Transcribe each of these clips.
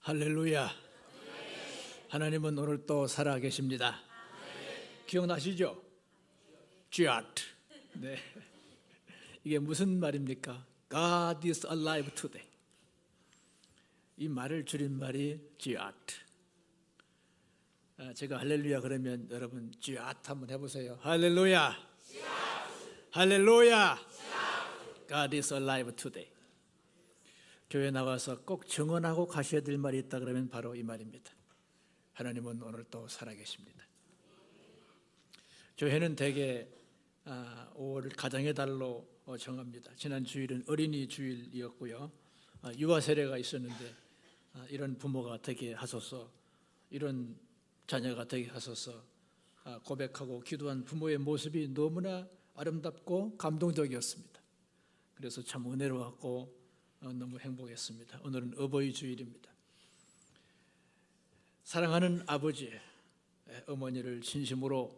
할렐루야. 하나님은 오늘 또 살아계십니다. 기억나시죠? 쥐아트. 네. 이게 무슨 말입니까? God is alive today. 이 말을 줄인 말이 쥐아트. 제가 할렐루야 그러면 여러분 쥐아트 한번 해보세요. 할렐루야. 할렐루야. God is alive today. 교회 나와서 꼭 증언하고 가셔야 될 말이 있다 그러면 바로 이 말입니다. 하나님은 오늘 또 살아계십니다. 교회는 대개 5월 가정의 달로 정합니다. 지난 주일은 어린이 주일이었고요. 유아 세례가 있었는데 이런 부모가 되게 하소서, 이런 자녀가 되게 하소서 고백하고 기도한 부모의 모습이 너무나 아름답고 감동적이었습니다. 그래서 참 은혜로웠고 너무 행복했습니다. 오늘은 어버이 주일입니다. 사랑하는 아버지, 어머니를 진심으로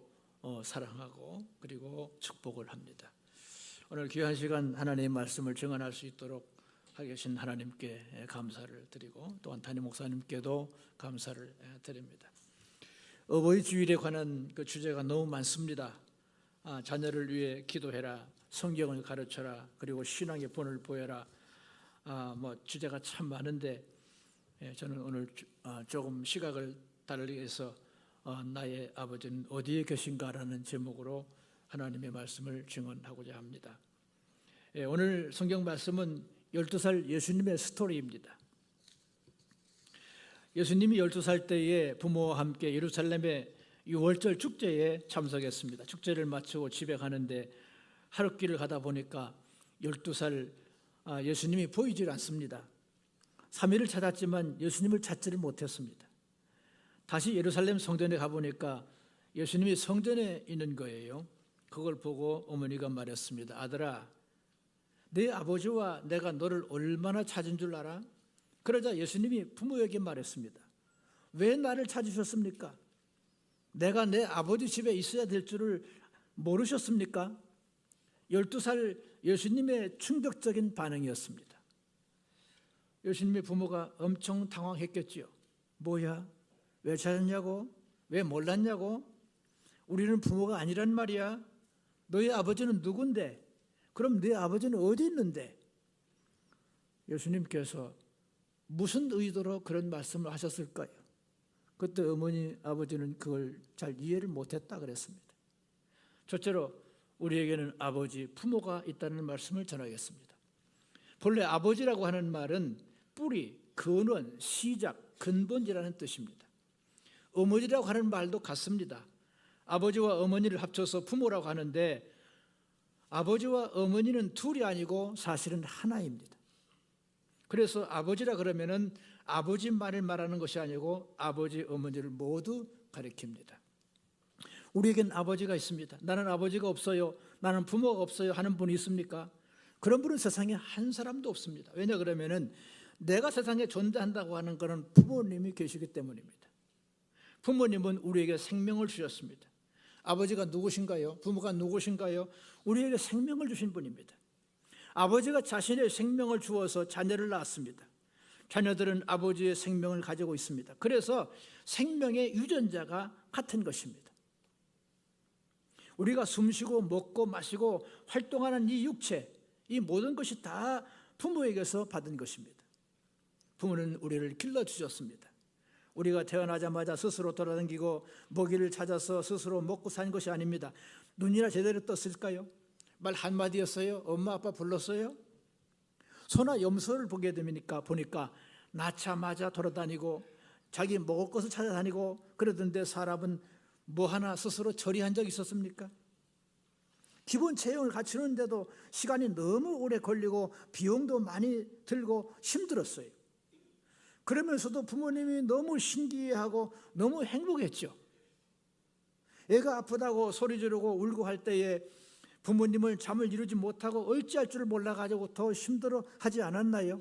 사랑하고 그리고 축복을 합니다. 오늘 귀한 시간 하나님의 말씀을 증언할 수 있도록 하게 계신 하나님께 감사를 드리고 또한 담임 목사님께도 감사를 드립니다. 어버이 주일에 관한 그 주제가 너무 많습니다. 자녀를 위해 기도해라, 성경을 가르쳐라, 그리고 신앙의 본을 보여라. 주제가 참 많은데 저는 오늘 조금 시각을 다르게 해서 나의 아버지는 어디에 계신가라는 제목으로 하나님의 말씀을 증언하고자 합니다. 오늘 성경 말씀은 12살 예수님의 스토리입니다. 예수님이 12살 때에 부모와 함께 예루살렘의 유월절 축제에 참석했습니다. 축제를 마치고 집에 가는데 하룻길을 가다 보니까 12살 예수님이 보이질 않습니다. 3일을 찾았지만 예수님을 찾지를 못했습니다. 다시 예루살렘 성전에 가보니까 예수님이 성전에 있는 거예요. 그걸 보고 어머니가 말했습니다. 아들아, 내 아버지와 내가 너를 얼마나 찾은 줄 알아? 그러자 예수님이 부모에게 말했습니다. 왜 나를 찾으셨습니까? 내가 내 아버지 집에 있어야 될 줄을 모르셨습니까? 12살 예수님의 충격적인 반응이었습니다. 예수님의 부모가 엄청 당황했겠지요. 뭐야? 왜 찾았냐고? 왜 몰랐냐고? 우리는 부모가 아니란 말이야. 너희 아버지는 누군데? 그럼 네 아버지는 어디 있는데? 예수님께서 무슨 의도로 그런 말씀을 하셨을까요? 그때 어머니, 아버지는 그걸 잘 이해를 못했다 그랬습니다. 첫째로 우리에게는 아버지, 부모가 있다는 말씀을 전하겠습니다. 본래 아버지라고 하는 말은 뿌리, 근원, 시작, 근본이라는 뜻입니다. 어머니라고 하는 말도 같습니다. 아버지와 어머니를 합쳐서 부모라고 하는데 아버지와 어머니는 둘이 아니고 사실은 하나입니다. 그래서 아버지라 그러면은 아버지만을 말하는 것이 아니고 아버지, 어머니를 모두 가리킵니다. 우리에겐 아버지가 있습니다. 나는 아버지가 없어요, 나는 부모가 없어요 하는 분이 있습니까? 그런 분은 세상에 한 사람도 없습니다. 왜냐 그러면은 내가 세상에 존재한다고 하는 것은 부모님이 계시기 때문입니다. 부모님은 우리에게 생명을 주셨습니다. 아버지가 누구신가요? 부모가 누구신가요? 우리에게 생명을 주신 분입니다. 아버지가 자신의 생명을 주어서 자녀를 낳았습니다. 자녀들은 아버지의 생명을 가지고 있습니다. 그래서 생명의 유전자가 같은 것입니다. 우리가 숨쉬고 먹고 마시고 활동하는 이 육체, 이 모든 것이 다 부모에게서 받은 것입니다. 부모는 우리를 길러주셨습니다. 우리가 태어나자마자 스스로 돌아다니고 먹이를 찾아서 스스로 먹고 산 것이 아닙니다. 눈이나 제대로 떴을까요? 말 한마디 했어요? 엄마 아빠 불렀어요? 소나 염소를 보게 되니까 보니까 낳자마자 돌아다니고 자기 먹을 것을 찾아다니고 그러던데 사람은 뭐 하나 스스로 처리한 적 있었습니까? 기본 체형을 갖추는데도 시간이 너무 오래 걸리고 비용도 많이 들고 힘들었어요. 그러면서도 부모님이 너무 신기해하고 너무 행복했죠. 애가 아프다고 소리 지르고 울고 할 때에 부모님을 잠을 이루지 못하고 어찌할 줄을 몰라가지고 더 힘들어하지 않았나요?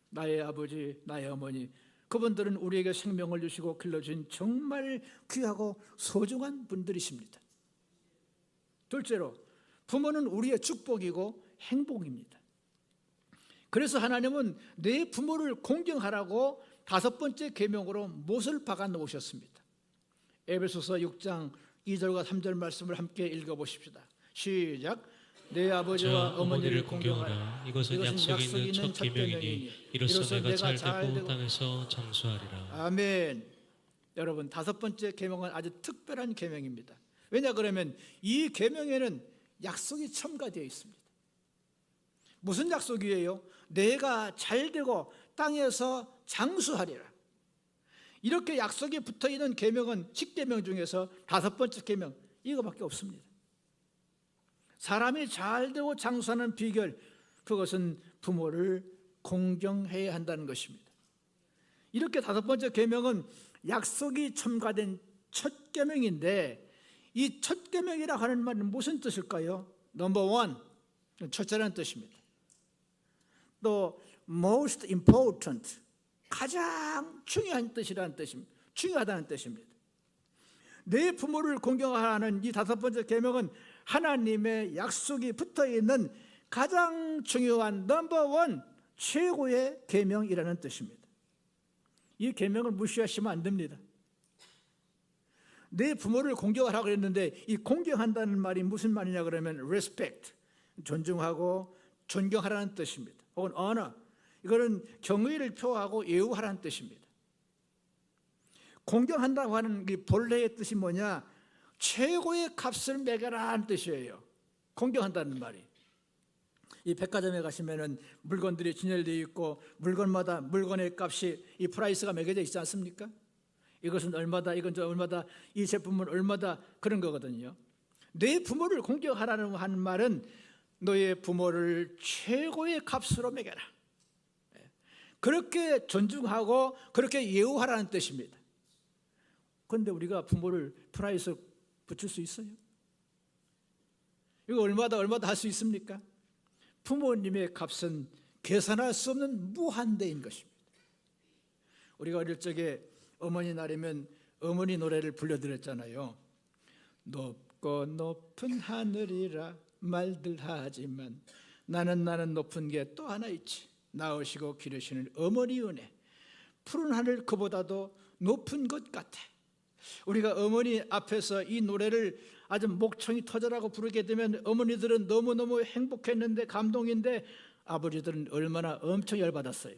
나의 아버지, 나의 어머니, 그분들은 우리에게 생명을 주시고 길러주신 정말 귀하고 소중한 분들이십니다. 둘째로 부모는 우리의 축복이고 행복입니다. 그래서 하나님은 내 부모를 공경하라고 5번째 계명으로 못을 박아 놓으셨습니다. 에베소서 6장 2절과 3절 말씀을 함께 읽어보십시다. 시작. 내 아버지와 어머니를 공경하라. 이것은 약속이 있는 첫 계명이니 이로써 내가 잘되고 땅에서 장수하리라. 아멘. 여러분, 5번째 계명은 아주 특별한 계명입니다. 왜냐 그러면 이 계명에는 약속이 첨가되어 있습니다. 무슨 약속이에요? 내가 잘되고 땅에서 장수하리라. 이렇게 약속이 붙어있는 계명은 10계명 중에서 5번째 계명 이거밖에 없습니다. 사람이 잘되고 장수하는 비결, 그것은 부모를 공경해야 한다는 것입니다. 이렇게 5번째 계명은 약속이 첨가된 첫 계명인데, 이 첫 계명이라고 하는 말은 무슨 뜻일까요? 넘버 원, 첫째라는 뜻입니다. 또 most important, 가장 중요한 뜻이라는 뜻입니다. 중요하다는 뜻입니다. 내 부모를 공경하라는 이 5번째 계명은 하나님의 약속이 붙어있는 가장 중요한 넘버 원, 최고의 계명이라는 뜻입니다. 이 계명을 무시하시면 안 됩니다. 내 부모를 공경하라고 그랬는데, 이 공경한다는 말이 무슨 말이냐 그러면 respect, 존중하고 존경하라는 뜻입니다. 혹은 honor, 이거는 경의를 표하고 예우하라는 뜻입니다. 공경한다고 하는 이 본래의 뜻이 뭐냐? 최고의 값을 매겨라는 뜻이에요. 공경한다는 말이. 이 백화점에 가시면은 물건들이 진열되어 있고 물건마다 물건의 값이 이 프라이스가 매겨져 있지 않습니까? 이것은 얼마다, 이건 저 얼마다, 이 제품은 얼마다, 그런 거거든요. 내 부모를 공경하라는 하는 말은 너의 부모를 최고의 값으로 매겨라. 그렇게 존중하고 그렇게 예우하라는 뜻입니다. 그런데 우리가 부모를 프라이스 붙일 수 있어요? 이거 얼마다 할 수 있습니까? 부모님의 값은 계산할 수 없는 무한대인 것입니다. 우리가 어릴 적에 어머니 날이면 어머니 노래를 불러드렸잖아요. 높고 높은 하늘이라 말들 하지만 나는 높은 게 또 하나 있지. 낳으시고 기르시는 어머니 은혜, 푸른 하늘 그보다도 높은 것 같아. 우리가 어머니 앞에서 이 노래를 아주 목청이 터져라고 부르게 되면 어머니들은 너무너무 행복했는데, 감동인데, 아버지들은 얼마나 엄청 열받았어요.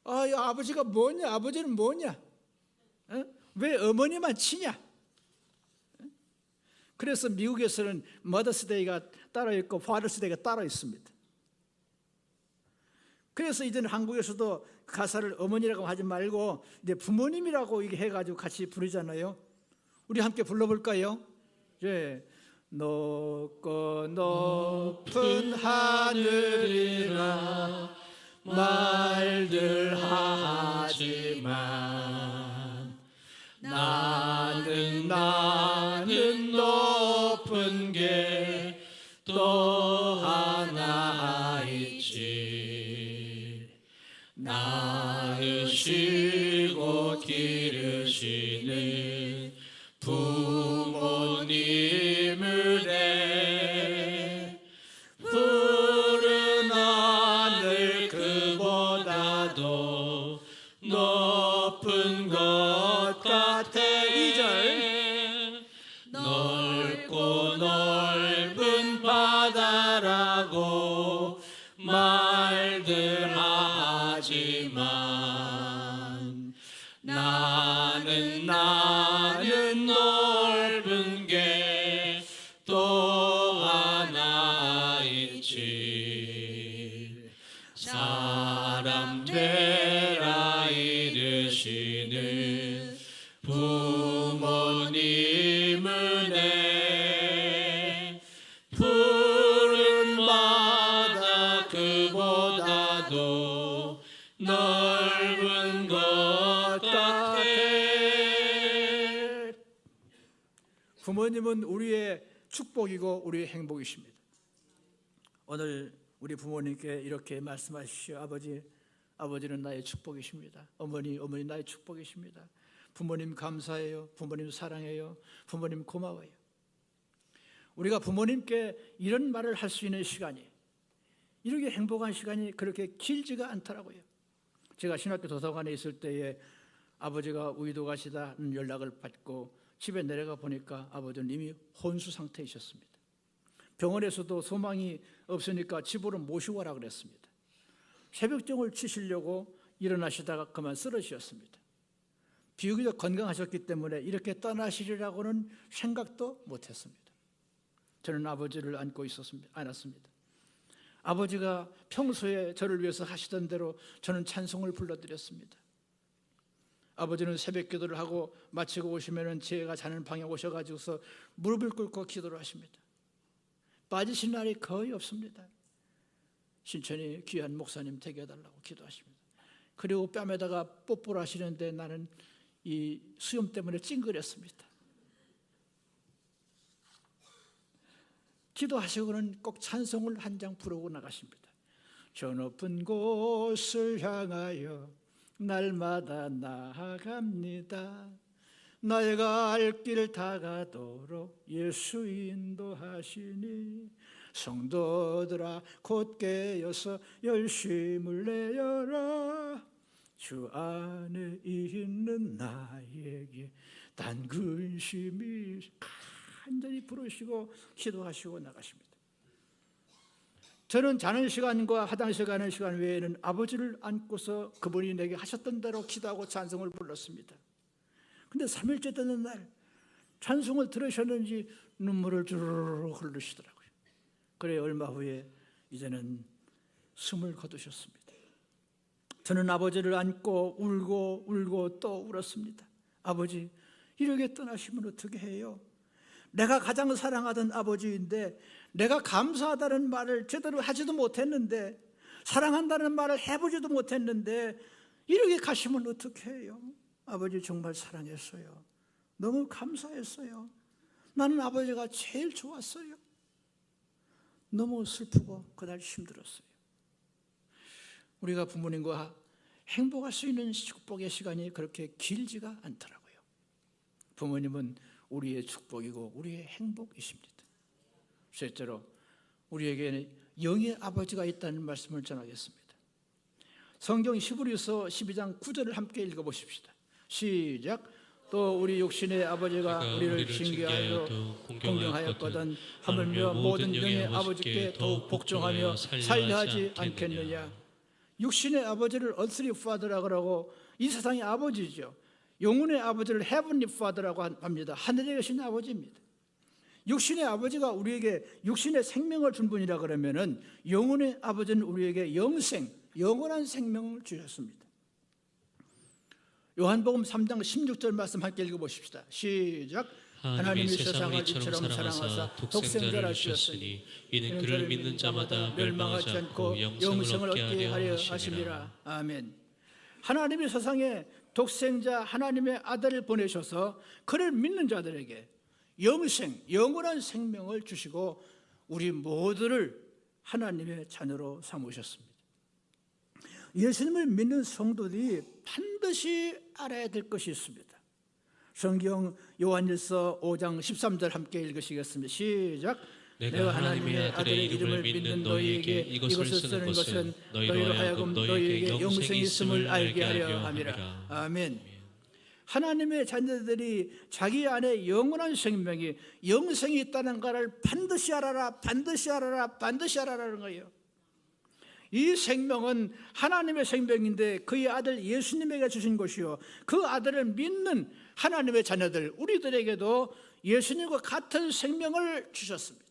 아버지가 뭐냐? 아버지는 뭐냐? 왜 어머니만 치냐? 그래서 미국에서는 머더스데이가 따로 있고 파더스데이가 따로 있습니다. 그래서 이제는 한국에서도 가사를 어머니라고 하지 말고 이제 부모님이라고 이게 해가지고 같이 부르잖아요. 우리 함께 불러볼까요? 예. 높고 높은 하늘이라 말들 하지만 나는 높은 게 또 하나 있지. 낳으시고 기르시는 부모님을 내 푸른 하늘 그보다도 높은 것 같아. 2절. 넓고 넓은 바다라고 말들 하지만 나는 넓은 게 또 하나 있지. 사람 되라 이르시는 부모님을 내 푸른 바다 그보다도 넓은 것 같아. 부모님은 우리의 축복이고 우리의 행복이십니다. 오늘 우리 부모님께 이렇게 말씀하십시오. 아버지는 나의 축복이십니다. 어머니 나의 축복이십니다. 부모님 감사해요. 부모님 사랑해요. 부모님 고마워요. 우리가 부모님께 이런 말을 할 수 있는 시간이 이렇게 행복한 시간이 그렇게 길지가 않더라고요. 제가 신학교 도서관에 있을 때에 아버지가 우이도 가시다는 연락을 받고 집에 내려가 보니까 아버지는 이미 혼수 상태이셨습니다. 병원에서도 소망이 없으니까 집으로 모시고 와라 그랬습니다. 새벽정을 치시려고 일어나시다가 그만 쓰러지셨습니다. 비교적 건강하셨기 때문에 이렇게 떠나시리라고는 생각도 못했습니다. 저는 아버지를 안고 않았습니다. 아버지가 평소에 저를 위해서 하시던 대로 저는 찬송을 불러드렸습니다. 아버지는 새벽 기도를 하고 마치고 오시면 제가 자는 방에 오셔가지고서 무릎을 꿇고 기도를 하십니다. 빠지신 날이 거의 없습니다. 신천이 귀한 목사님 되게 해달라고 기도하십니다. 그리고 뺨에다가 뽀뽀를 하시는데 나는 이 수염 때문에 찡그렸습니다. 기도하시고는 꼭 찬송을 한 장 부르고 나가십니다. 저 높은 곳을 향하여 날마다 나아갑니다. 나의 갈 길 다가도록 예수 인도하시니 성도들아 곧게 여서 열심을 내어라. 주 안에 있는 나에게 단 근심이 간절히 부르시고 기도하시고 나가십니다. 저는 자는 시간과 화장실 가는 시간 외에는 아버지를 안고서 그분이 내게 하셨던 대로 기도하고 찬송을 불렀습니다. 근데 3일째 되는 날 찬송을 들으셨는지 눈물을 주르르 흘리시더라고요. 그래 얼마 후에 이제는 숨을 거두셨습니다. 저는 아버지를 안고 울고 또 울었습니다. 아버지, 이렇게 떠나시면 어떻게 해요? 내가 가장 사랑하던 아버지인데 내가 감사하다는 말을 제대로 하지도 못했는데 사랑한다는 말을 해보지도 못했는데 이렇게 가시면 어떻게 해요? 아버지 정말 사랑했어요. 너무 감사했어요. 나는 아버지가 제일 좋았어요. 너무 슬프고 그날 힘들었어요. 우리가 부모님과 행복할 수 있는 축복의 시간이 그렇게 길지가 않더라고요. 부모님은 우리의 축복이고 우리의 행복이십니다. 셋째로 우리에게는 영의 아버지가 있다는 말씀을 전하겠습니다. 성경 히브리서 12장 9절을 함께 읽어보십시다. 시작. 또 우리 육신의 아버지가 우리를 징계하여 공경하였거든 하물며 모든 영의 아버지께 더욱 복종하며 살려하지 않겠느냐. 육신의 아버지를 earthly father라고 하고 이 세상의 아버지죠. 영혼의 아버지를 heavenly father라고 합니다. 하늘에 계신 아버지입니다. 육신의 아버지가 우리에게 육신의 생명을 준 분이라 그러면은 영혼의 아버지는 우리에게 영원한 생명을 주셨습니다. 요한복음 3장 16절 말씀 함께 읽어보십시다. 시작. 하나님이 세상을 이처럼 사랑하사 독생자를 주셨으니 이는 그를 믿는 자마다 멸망하지 않고 영생을 얻게 하려 하심이라. 아멘. 하나님이 세상에 독생자 하나님의 아들을 보내셔서 그를 믿는 자들에게 영원한 생명을 주시고 우리 모두를 하나님의 자녀로 삼으셨습니다. 예수님을 믿는 성도들이 반드시 알아야 될 것이 있습니다. 성경 요한일서 5장 13절 함께 읽으시겠습니다. 시작. 내가 하나님의 아들의 이름을 믿는 너희에게 이것을 쓰는 것은 너희로 하여금 너희에게 영생이 있음을 알게 하려 함이라. 아멘. 하나님의 자녀들이 자기 안에 영원한 생명이 영생이 있다는 것을 반드시 알아라, 반드시 알아라, 반드시 알아라는 거예요. 이 생명은 하나님의 생명인데 그의 아들 예수님에게 주신 것이요 그 아들을 믿는 하나님의 자녀들 우리들에게도 예수님과 같은 생명을 주셨습니다.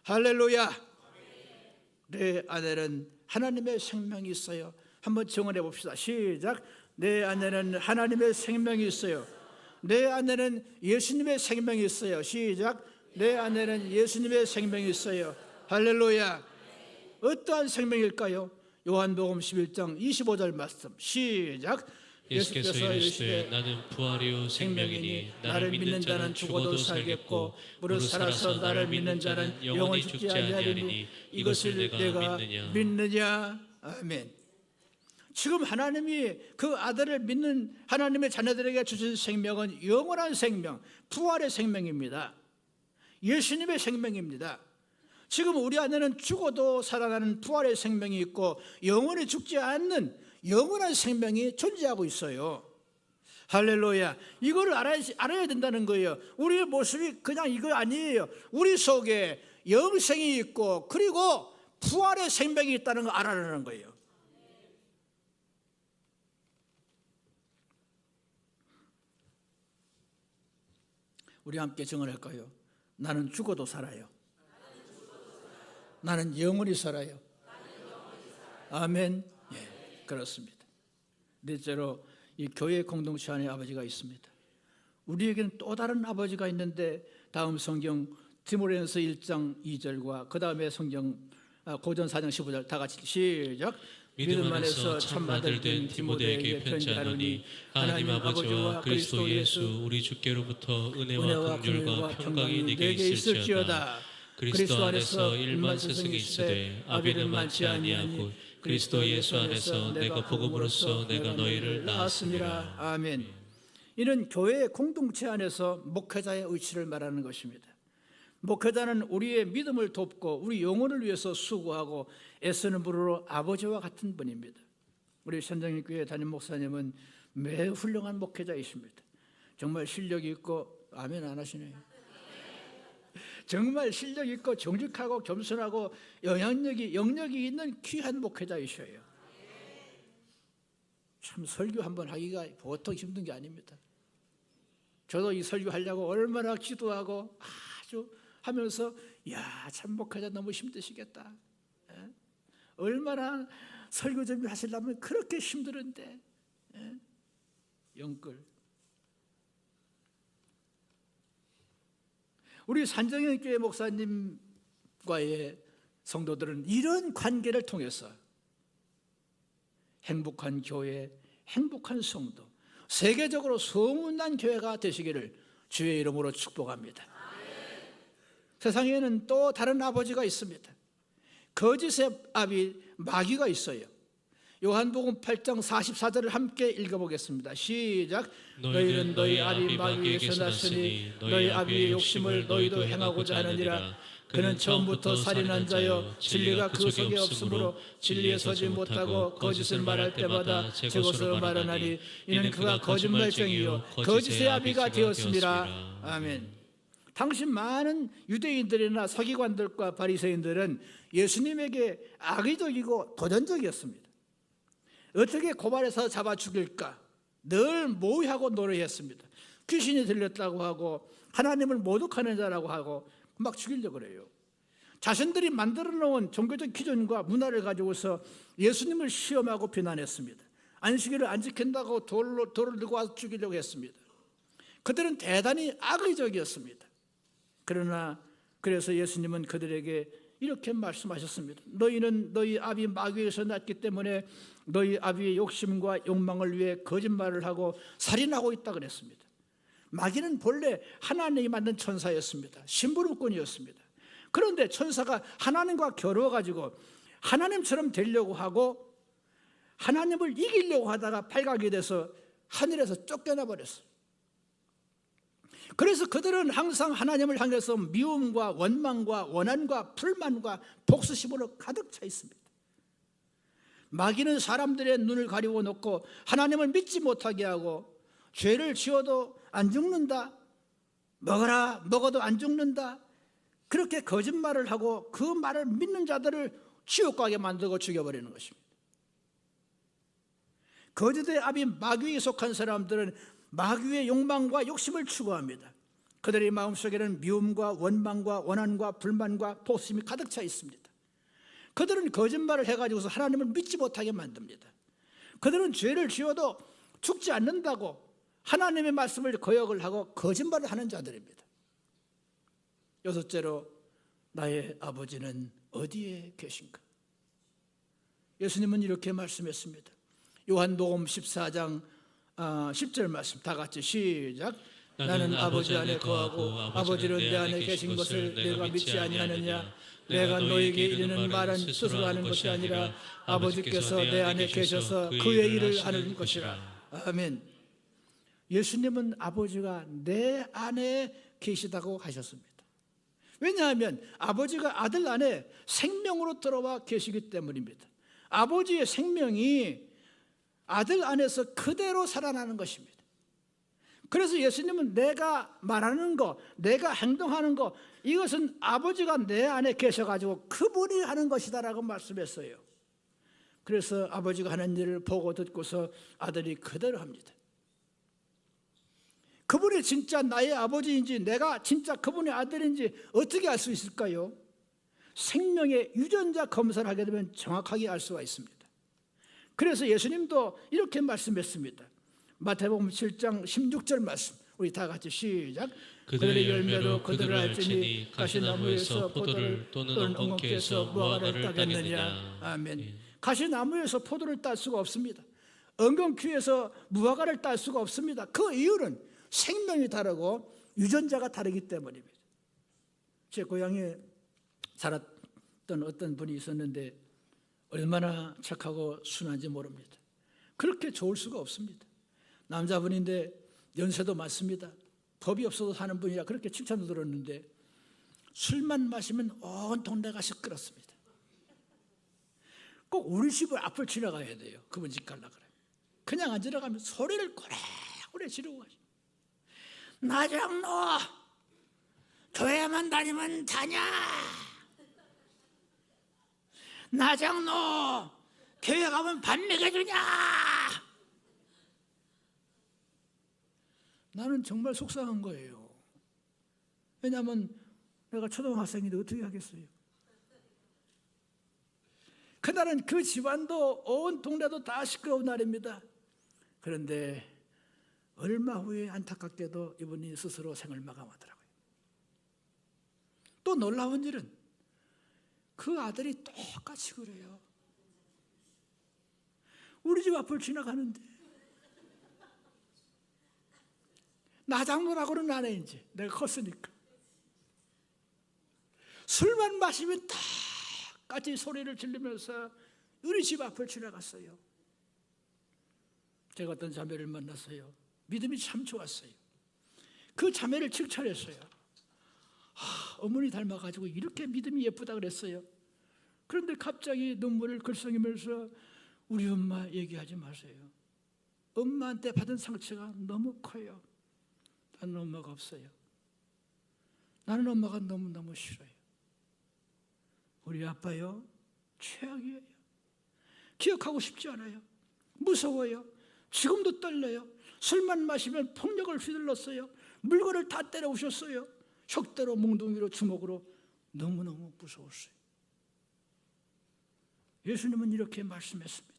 할렐루야. 내 안에는 하나님의 생명이 있어요. 한번 정언해 봅시다. 시작. 내 안에는 하나님의 생명이 있어요. 내 안에는 예수님의 생명이 있어요. 시작. 내 안에는 예수님의 생명이 있어요. 할렐루야. 어떠한 생명일까요? 요한복음 11장 25절 말씀. 시작. 예수께서 이르시되 나는 부활이요 생명이니 나를 믿는 자는 죽어도 살겠고 무릇 살아서 나를 믿는 자는 영원히 죽지 아니하리니 이것을 내가 믿느냐. 아멘. 지금 하나님이 그 아들을 믿는 하나님의 자녀들에게 주신 생명은 영원한 생명, 부활의 생명입니다. 예수님의 생명입니다. 지금 우리 안에는 죽어도 살아나는 부활의 생명이 있고 영원히 죽지 않는 영원한 생명이 존재하고 있어요. 할렐루야. 이거를 알아야 된다는 거예요. 우리의 모습이 그냥 이거 아니에요. 우리 속에 영생이 있고 그리고 부활의 생명이 있다는 거 알아라는 거예요. 우리 함께 정언할까요? 나는 죽어도 살아요. 나는 영원히 살아요. 아멘. 예, 그렇습니다. 넷째로 이 교회 공동체 안에 아버지가 있습니다. 우리에게는 또 다른 아버지가 있는데 다음 성경 디모데전서 1장 2절과 그 다음에 성경 고전 4장 15절 다 같이 시작. 믿음 안에서 참 아들 된 디모데에게 편지하노니 하나님 아버지와 그리스도 예수 우리 주께로부터 은혜와 긍휼과 평강이 네게 있을지어다. 그리스도 안에서 일만 스승이 있으되 아비는 많지 아니하고 그리스도 예수 안에서 내가 복음으로써 내가 너희를 낳았습니다. 아멘. 이는 교회의 공동체 안에서 목회자의 의치를 말하는 것입니다. 목회자는 우리의 믿음을 돕고 우리 영혼을 위해서 수고하고 애쓰는 분으로 아버지와 같은 분입니다. 우리 선정일교회 담임 목사님은 매우 훌륭한 목회자이십니다. 정말 실력이 있고 아멘 안 하시네요. 정말 실력 있고 정직하고 겸손하고 영역이 있는 귀한 목회자이셔요. 참 설교 한번 하기가 보통 힘든 게 아닙니다. 저도 이 설교하려고 얼마나 기도하고 아주 하면서 참 목회자 너무 힘드시겠다. 얼마나 설교 준비하시려면 그렇게 힘들은데 영끌. 우리 산정현교회 목사님과의 성도들은 이런 관계를 통해서 행복한 교회, 행복한 성도, 세계적으로 소문난 교회가 되시기를 주의 이름으로 축복합니다. 세상에는 또 다른 아버지가 있습니다. 거짓의 아비 마귀가 있어요. 요한복음 8장 44절을 함께 읽어보겠습니다. 시작. 너희는 너희 아비 마귀에게서 났으니 너희 아비의 욕심을 너희도 행하고자 하느니라. 그는 처음부터 살인한 자여 진리가 그 속에 없으므로 진리에 서지 못하고 거짓을 말할 때마다 제 것으로 말하나니 이는 그가 거짓말쟁이요 거짓의 아비가 되었습니다. 아멘. 당시 많은 유대인들이나 서기관들과 바리새인들은 예수님에게 악의적이고 도전적이었습니다. 어떻게 고발해서 잡아 죽일까 늘 모의하고 노래했습니다. 귀신이 들렸다고 하고 하나님을 모독하는 자라고 하고 막 죽이려고 그래요. 자신들이 만들어 놓은 종교적 기준과 문화를 가지고서 예수님을 시험하고 비난했습니다. 안식일을 안 지킨다고 돌을 들고 와서 죽이려고 했습니다. 그들은 대단히 악의적이었습니다. 그러나 그래서 예수님은 그들에게 이렇게 말씀하셨습니다. 너희는 너희 아비 마귀에서 났기 때문에 너희 아비의 욕심과 욕망을 위해 거짓말을 하고 살인하고 있다 그랬습니다. 마귀는 본래 하나님이 만든 천사였습니다. 심부름꾼이었습니다. 그런데 천사가 하나님과 겨루어가지고 하나님처럼 되려고 하고 하나님을 이기려고 하다가 발각이 돼서 하늘에서 쫓겨나 버렸어요. 그래서 그들은 항상 하나님을 향해서 미움과 원망과 원한과 불만과 복수심으로 가득 차 있습니다. 마귀는 사람들의 눈을 가리워 놓고 하나님을 믿지 못하게 하고 죄를 지어도 안 죽는다, 먹어라 먹어도 안 죽는다, 그렇게 거짓말을 하고 그 말을 믿는 자들을 지옥 가게 만들고 죽여버리는 것입니다. 거짓의 아비 마귀에 속한 사람들은 마귀의 욕망과 욕심을 추구합니다. 그들의 마음속에는 미움과 원망과 원한과 불만과 복심이 가득 차 있습니다. 그들은 거짓말을 해가지고서 하나님을 믿지 못하게 만듭니다. 그들은 죄를 지어도 죽지 않는다고 하나님의 말씀을 거역을 하고 거짓말을 하는 자들입니다. 여섯째로 나의 아버지는 어디에 계신가? 예수님은 이렇게 말씀했습니다. 요한복음 14장 10절 말씀 다 같이 시작. 나는 아버지 안에 거하고 아버지는 내 안에 계신 것을 내가 믿지 아니하느냐. 내가 너에게 이르는 말은 스스로 하는 것이 아니라 아버지께서 내 안에 계셔서 그의 일을 하는 것이라. 아멘. 예수님은 아버지가 내 안에 계시다고 하셨습니다. 왜냐하면 아버지가 아들 안에 생명으로 들어와 계시기 때문입니다. 아버지의 생명이 아들 안에서 그대로 살아나는 것입니다. 그래서 예수님은 내가 말하는 거, 내가 행동하는 거, 이것은 아버지가 내 안에 계셔가지고 그분이 하는 것이다라고 말씀했어요. 그래서 아버지가 하는 일을 보고 듣고서 아들이 그대로 합니다. 그분이 진짜 나의 아버지인지 내가 진짜 그분의 아들인지 어떻게 알 수 있을까요? 생명의 유전자 검사를 하게 되면 정확하게 알 수가 있습니다. 그래서 예수님도 이렇게 말씀했습니다. 마태복음 7장 16절 말씀, 우리 다 같이 시작. 그들의 열매로 그들을 알지니 가시나무에서 포도를 또는 엉겅퀴에서 무화과를 따겠느냐. 아멘. 가시나무에서 포도를 딸 수가 없습니다. 엉겅퀴에서 무화과를 딸 수가 없습니다. 그 이유는 생명이 다르고 유전자가 다르기 때문입니다. 제 고향에 살았던 어떤 분이 있었는데 얼마나 착하고 순한지 모릅니다. 그렇게 좋을 수가 없습니다. 남자분인데 연세도 많습니다. 법이 없어도 사는 분이라 그렇게 칭찬도 들었는데 술만 마시면 온 동네가 시끄럽습니다. 꼭 우리 집을 앞을 지나가야 돼요. 그분 집 가려고 그래요. 그냥 안 지나가면 소리를 꼬레꼬레 지르고 가죠. 나장로 교회만 다니면 다냐? 나장로 교회 가면 밥 먹여주냐? 나는 정말 속상한 거예요. 왜냐하면 내가 초등학생인데 어떻게 하겠어요? 그날은 그 집안도 온 동네도 다 시끄러운 날입니다. 그런데 얼마 후에 안타깝게도 이분이 스스로 생을 마감하더라고요. 또 놀라운 일은 그 아들이 똑같이 그래요. 우리 집 앞을 지나가는데 나장로라고는 안 해. 이제 내가 컸으니까 술만 마시면 똑같이 소리를 지르면서 우리 집 앞을 지나갔어요. 제가 어떤 자매를 만났어요. 믿음이 참 좋았어요. 그 자매를 칭찬했어요. 어머니 닮아가지고 이렇게 믿음이 예쁘다 그랬어요. 그런데 갑자기 눈물을 글썽이면서 우리 엄마 얘기하지 마세요. 엄마한테 받은 상처가 너무 커요. 나는 엄마가 없어요. 나는 엄마가 너무너무 싫어요. 우리 아빠요, 최악이에요. 기억하고 싶지 않아요. 무서워요. 지금도 떨려요. 술만 마시면 폭력을 휘둘렀어요. 물건을 다 때려오셨어요. 혁대로 몽둥이로 주먹으로 너무너무 무서웠어요. 예수님은 이렇게 말씀했습니다.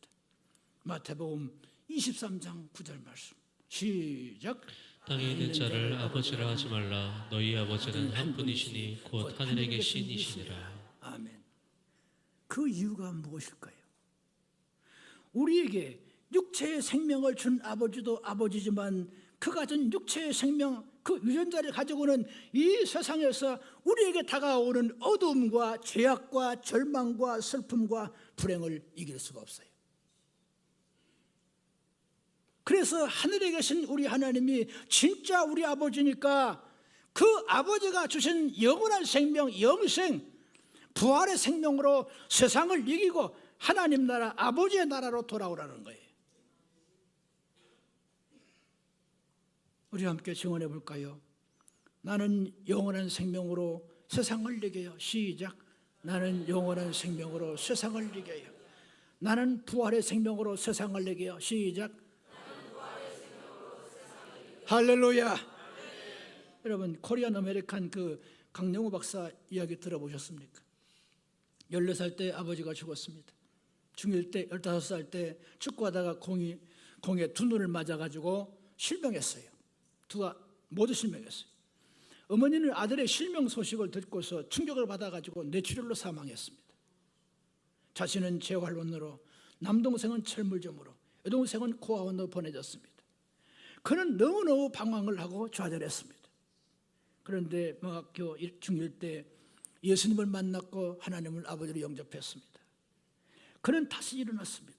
마태복음 23장 9절 말씀 시작. 땅에 있는 자를 아버지라 하지 말라. 너희 아버지는 한 분이시니 곧 하늘에 계신 이시니라. 아멘. 그 이유가 무엇일까요? 우리에게 육체의 생명을 준 아버지도 아버지지만 그 가진 육체의 생명, 그 유전자를 가지고는 이 세상에서 우리에게 다가오는 어두움과 죄악과 절망과 슬픔과 불행을 이길 수가 없어요. 그래서 하늘에 계신 우리 하나님이 진짜 우리 아버지니까 그 아버지가 주신 영원한 생명, 영생, 부활의 생명으로 세상을 이기고 하나님 나라, 아버지의 나라로 돌아오라는 거예요. 우리 함께 증언해 볼까요? 나는 영원한 생명으로 세상을 이겨요. 시작. 나는 영원한 생명으로 세상을 이겨요. 나는 부활의 생명으로 세상을 이겨요. 시작. 할렐루야. 여러분 코리안 아메리칸 그 강영우 박사 이야기 들어보셨습니까? 14살 때 아버지가 죽었습니다. 중1 때 15살 때 축구하다가 공에 두 눈을 맞아가지고 실명했어요. 두가 모두 실명했어요. 어머니는 아들의 실명 소식을 듣고서 충격을 받아가지고 뇌출혈로 사망했습니다. 자신은 재활원으로, 남동생은 철물점으로, 여동생은 고아원으로 보내졌습니다. 그는 너무너무 방황을 하고 좌절했습니다. 그런데 중학교 중1 때 예수님을 만났고 하나님을 아버지로 영접했습니다. 그는 다시 일어났습니다.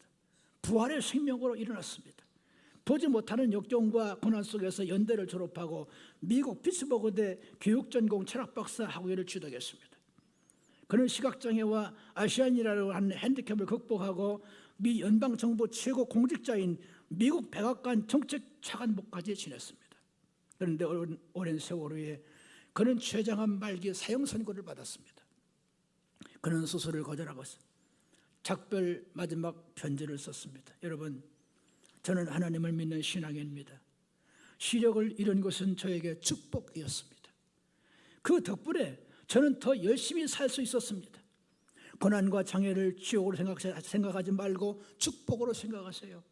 부활의 생명으로 일어났습니다. 보지 못하는 역경과 고난 속에서 연대를 졸업하고 미국 피츠버그대 교육전공 철학박사 학위를 취득했습니다. 그는 시각장애와 아시안이라고 하는 핸디캡을 극복하고 미 연방정부 최고 공직자인 미국 백악관 정책차관복까지 지냈습니다. 그런데 오랜 세월 후에 그는 췌장암 말기 사형 선고를 받았습니다. 그는 수술을 거절하고 작별 마지막 편지를 썼습니다. 여러분, 저는 하나님을 믿는 신앙인입니다. 시력을 잃은 것은 저에게 축복이었습니다. 그 덕분에 저는 더 열심히 살 수 있었습니다. 고난과 장애를 지옥으로 생각하지 말고 축복으로 생각하세요.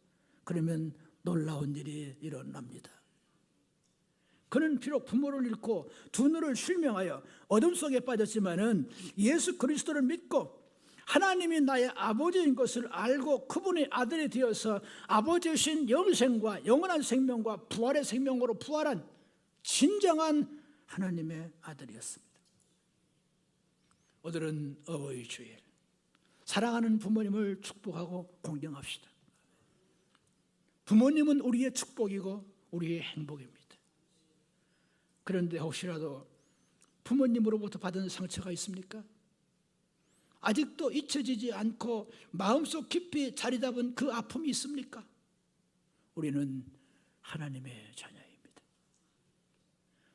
그러면 놀라운 일이 일어납니다. 그는 비록 부모를 잃고 두 눈을 실명하여 어둠 속에 빠졌지만은 예수 그리스도를 믿고 하나님이 나의 아버지인 것을 알고 그분의 아들이 되어서 아버지이신 영생과 영원한 생명과 부활의 생명으로 부활한 진정한 하나님의 아들이었습니다. 오늘은 어버이 주일, 사랑하는 부모님을 축복하고 공경합시다. 부모님은 우리의 축복이고 우리의 행복입니다. 그런데 혹시라도 부모님으로부터 받은 상처가 있습니까? 아직도 잊혀지지 않고 마음속 깊이 자리 잡은 그 아픔이 있습니까? 우리는 하나님의 자녀입니다.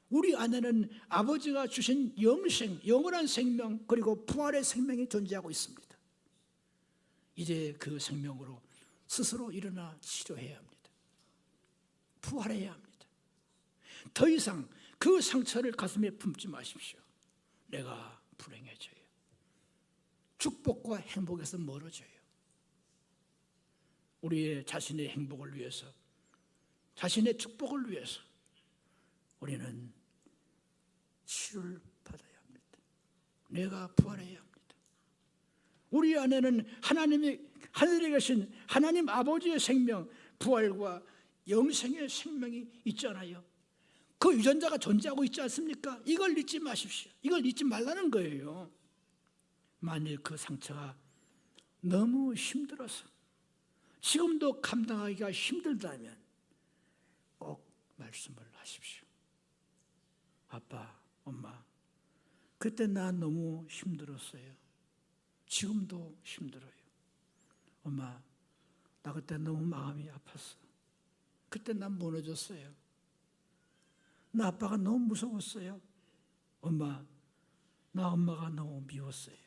우리 안에는 아버지가 주신 영생, 영원한 생명 그리고 부활의 생명이 존재하고 있습니다. 이제 그 생명으로 스스로 일어나 치료해야 합니다. 부활해야 합니다. 더 이상 그 상처를 가슴에 품지 마십시오. 내가 불행해져요. 축복과 행복에서 멀어져요. 우리의 자신의 행복을 위해서, 자신의 축복을 위해서 우리는 치료를 받아야 합니다. 내가 부활해야 합니다. 우리 안에는 하나님이 하늘에 계신 하나님 아버지의 생명, 부활과 영생의 생명이 있잖아요. 그 유전자가 존재하고 있지 않습니까? 이걸 잊지 마십시오. 이걸 잊지 말라는 거예요. 만일 그 상처가 너무 힘들어서 지금도 감당하기가 힘들다면 꼭 말씀을 하십시오. 아빠, 엄마, 그때 나 너무 힘들었어요. 지금도 힘들어요. 엄마, 나 그때 너무 마음이 아팠어. 그때 난 무너졌어요. 나 아빠가 너무 무서웠어요. 엄마, 나 엄마가 너무 미웠어요.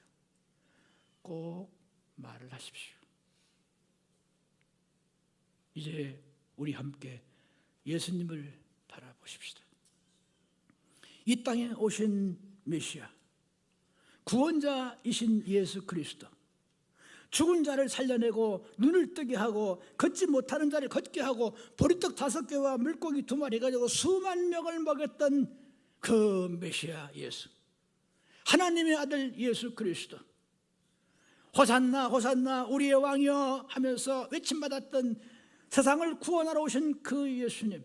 꼭 말을 하십시오. 이제 우리 함께 예수님을 바라보십시다. 이 땅에 오신 메시아, 구원자이신 예수 그리스도, 죽은 자를 살려내고 눈을 뜨게 하고 걷지 못하는 자를 걷게 하고 보리떡 5개와 물고기 2마리 가지고 수만 명을 먹였던 그 메시아 예수, 하나님의 아들 예수 그리스도, 호산나 호산나 우리의 왕이여 하면서 외침받았던 세상을 구원하러 오신 그 예수님.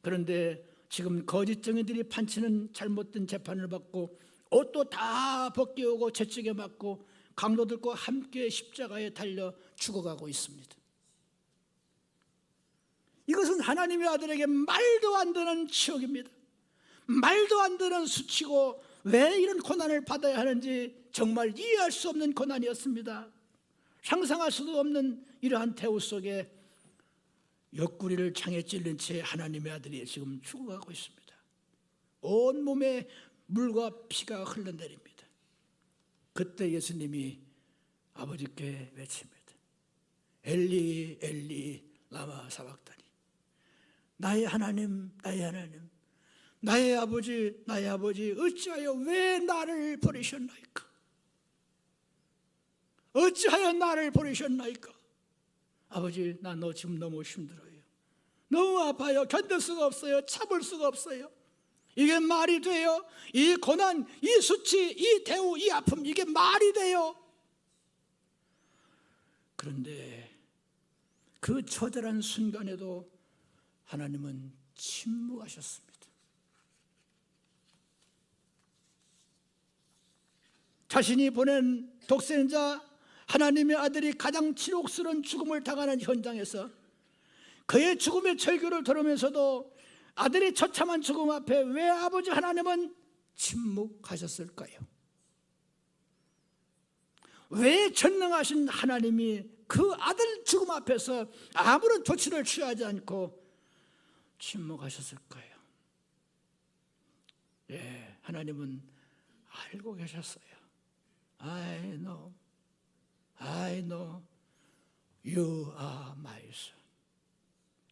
그런데 지금 거짓 증인들이 판치는 잘못된 재판을 받고 옷도 다 벗겨오고 채찍에 맞고 강도들과 함께 십자가에 달려 죽어가고 있습니다. 이것은 하나님의 아들에게 말도 안 되는 치욕입니다. 말도 안 되는 수치고 왜 이런 고난을 받아야 하는지 정말 이해할 수 없는 고난이었습니다. 상상할 수도 없는 이러한 태우 속에 옆구리를 창에 찔린 채 하나님의 아들이 지금 죽어가고 있습니다. 온몸에 물과 피가 흘러내립니다. 그때 예수님이 아버지께 외칩니다. 엘리 엘리 라마 사박다니, 나의 하나님 나의 하나님, 나의 아버지 나의 아버지, 어찌하여 왜 나를 버리셨나이까? 어찌하여 나를 버리셨나이까? 아버지, 나 너 지금 너무 힘들어요. 너무 아파요. 견딜 수가 없어요. 참을 수가 없어요. 이게 말이 돼요? 이 고난, 이 수치, 이 대우, 이 아픔, 이게 말이 돼요? 그런데 그 처절한 순간에도 하나님은 침묵하셨습니다. 자신이 보낸 독생자 하나님의 아들이 가장 치욕스러운 죽음을 당하는 현장에서 그의 죽음의 절규를 들으면서도 아들의 처참한 죽음 앞에 왜 아버지 하나님은 침묵하셨을까요? 왜 전능하신 하나님이 그 아들 죽음 앞에서 아무런 조치를 취하지 않고 침묵하셨을까요? 예, 하나님은 알고 계셨어요. I know, you are my son.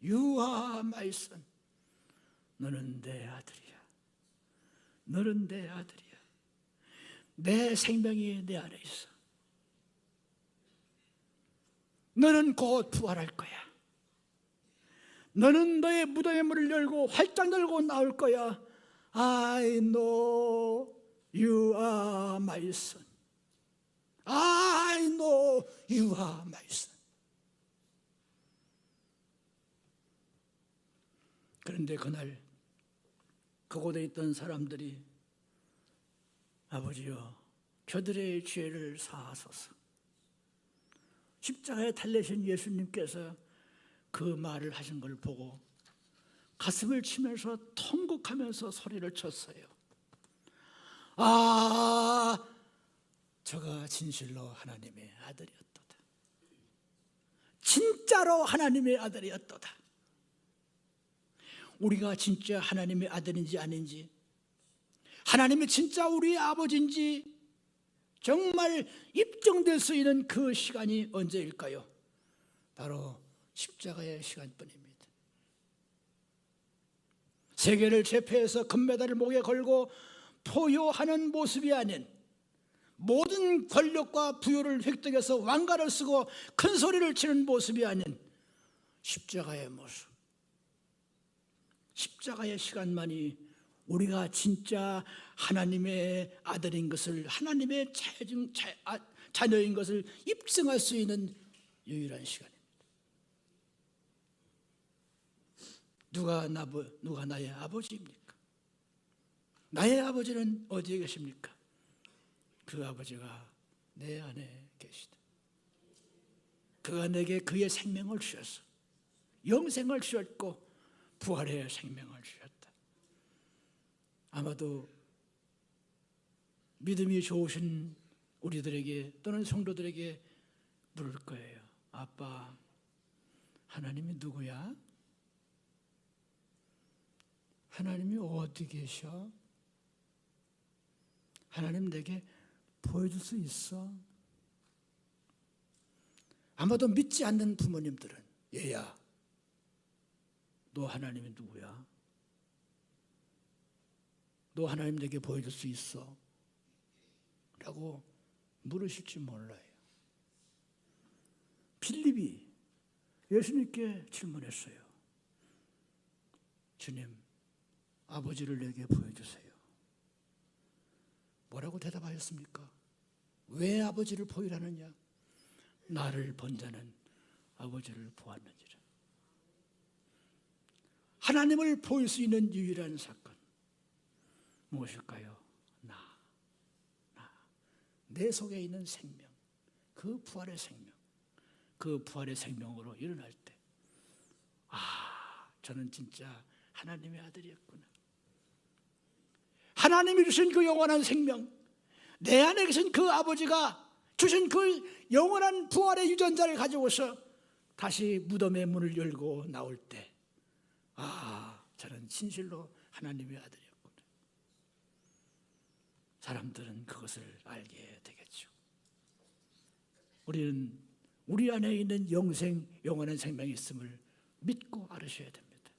You are my son. 너는 내 아들이야. 너는 내 아들이야. 내 생명이 내 안에 있어. 너는 곧 부활할 거야. 너는 너의 무덤의 문을 열고 활짝 열고 나올 거야. I know you are my son. I know you are my son. 그런데 그날 그곳에 있던 사람들이 아버지여 저들의 죄를 사하소서. 십자가에 달리신 예수님께서 그 말을 하신 걸 보고 가슴을 치면서 통곡하면서 소리를 쳤어요. 아, 저가 진실로 하나님의 아들이었도다. 진짜로 하나님의 아들이었도다. 우리가 진짜 하나님의 아들인지 아닌지, 하나님이 진짜 우리의 아버지인지 정말 입증될 수 있는 그 시간이 언제일까요? 바로 십자가의 시간뿐입니다. 세계를 제패해서 금메달을 목에 걸고 포효하는 모습이 아닌, 모든 권력과 부여를 획득해서 왕관을 쓰고 큰 소리를 치는 모습이 아닌 십자가의 모습, 십자가의 시간만이 우리가 진짜 하나님의 아들인 것을, 하나님의 자녀인 것을 입증할 수 있는 유일한 시간입니다. 누가 나의 아버지입니까? 나의 아버지는 어디에 계십니까? 그 아버지가 내 안에 계시다. 그가 내게 그의 생명을 주셨어. 영생을 주셨고 부활의 생명을 주셨다. 아마도 믿음이 좋으신 우리들에게 또는 성도들에게 물을 거예요. 아빠, 하나님이 누구야? 하나님이 어디 계셔? 하나님 내게 보여줄 수 있어? 아마도 믿지 않는 부모님들은 얘야, 너 하나님이 누구야? 너 하나님 내게 보여줄 수 있어? 라고 물으실지 몰라요. 빌립이 예수님께 질문했어요. 주님, 아버지를 내게 보여주세요. 뭐라고 대답하셨습니까? 왜 아버지를 보이라느냐? 나를 본 자는 아버지를 보았느니라. 하나님을 보일 수 있는 유일한 사건 무엇일까요? 내 속에 있는 생명, 그 부활의 생명, 그 부활의 생명으로 일어날 때, 아, 저는 진짜 하나님의 아들이었구나. 하나님이 주신 그 영원한 생명, 내 안에 계신 그 아버지가 주신 그 영원한 부활의 유전자를 가지고서 다시 무덤의 문을 열고 나올 때, 아, 저는 진실로 하나님의 아들이었구나. 사람들은 그것을 알게 되겠죠. 우리는 우리 안에 있는 영원한 생명이 있음을 믿고 알으셔야 됩니다.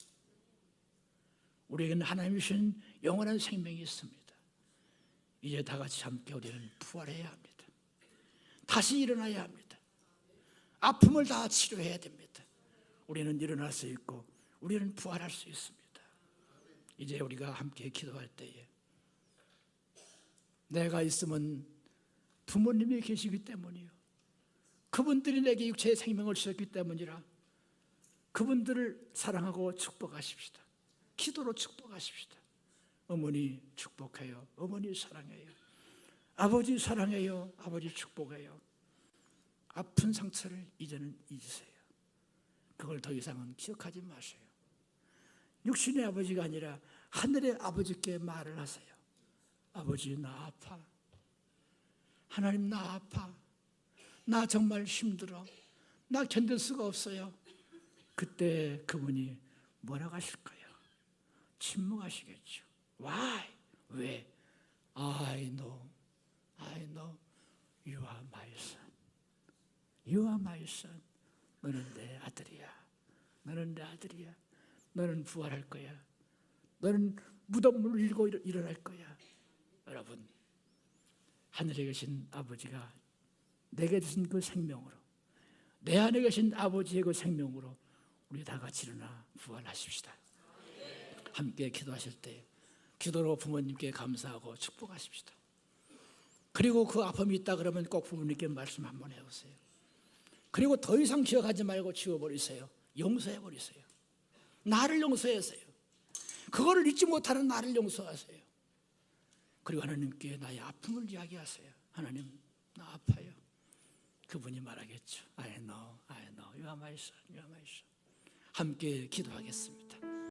우리에게는 하나님이 주신 영원한 생명이 있습니다. 이제 다 같이 함께 우리는 부활해야 합니다. 다시 일어나야 합니다. 아픔을 다 치료해야 됩니다. 우리는 일어날 수 있고 우리는 부활할 수 있습니다. 이제 우리가 함께 기도할 때에 내가 있으면 부모님이 계시기 때문이요, 그분들이 내게 육체의 생명을 주셨기 때문이라 그분들을 사랑하고 축복하십시다. 기도로 축복하십시다. 어머니 축복해요. 어머니 사랑해요. 아버지 사랑해요. 아버지 축복해요. 아픈 상처를 이제는 잊으세요. 그걸 더 이상은 기억하지 마세요. 육신의 아버지가 아니라 하늘의 아버지께 말을 하세요. 아버지, 나 아파. 하나님, 나 아파. 나 정말 힘들어. 나 견딜 수가 없어요. 그때 그분이 뭐라고 하실까요? 침묵하시겠죠. Why? 왜? I know you are my son. You are my son. 너는 내 아들이야. 너는 내 아들이야. 너는 부활할 거야. 너는 무덤을 밀고 일어날 거야. 여러분, 하늘에 계신 아버지가 내게 주신 그 생명으로, 내 안에 계신 아버지의 그 생명으로 우리 다 같이 일어나 부활하십시다. 함께 기도하실 때 기도로 부모님께 감사하고 축복하십시다. 그리고 그 아픔이 있다 그러면 꼭 부모님께 말씀 한번 해보세요. 그리고 더 이상 기억하지 말고 지워버리세요. 용서해버리세요. 나를 용서하세요. 그거를 잊지 못하는 나를 용서하세요. 그리고 하나님께 나의 아픔을 이야기하세요. 하나님, 나 아파요. 그분이 말하겠죠. I know, you are my son, you are my son. 함께 기도하겠습니다.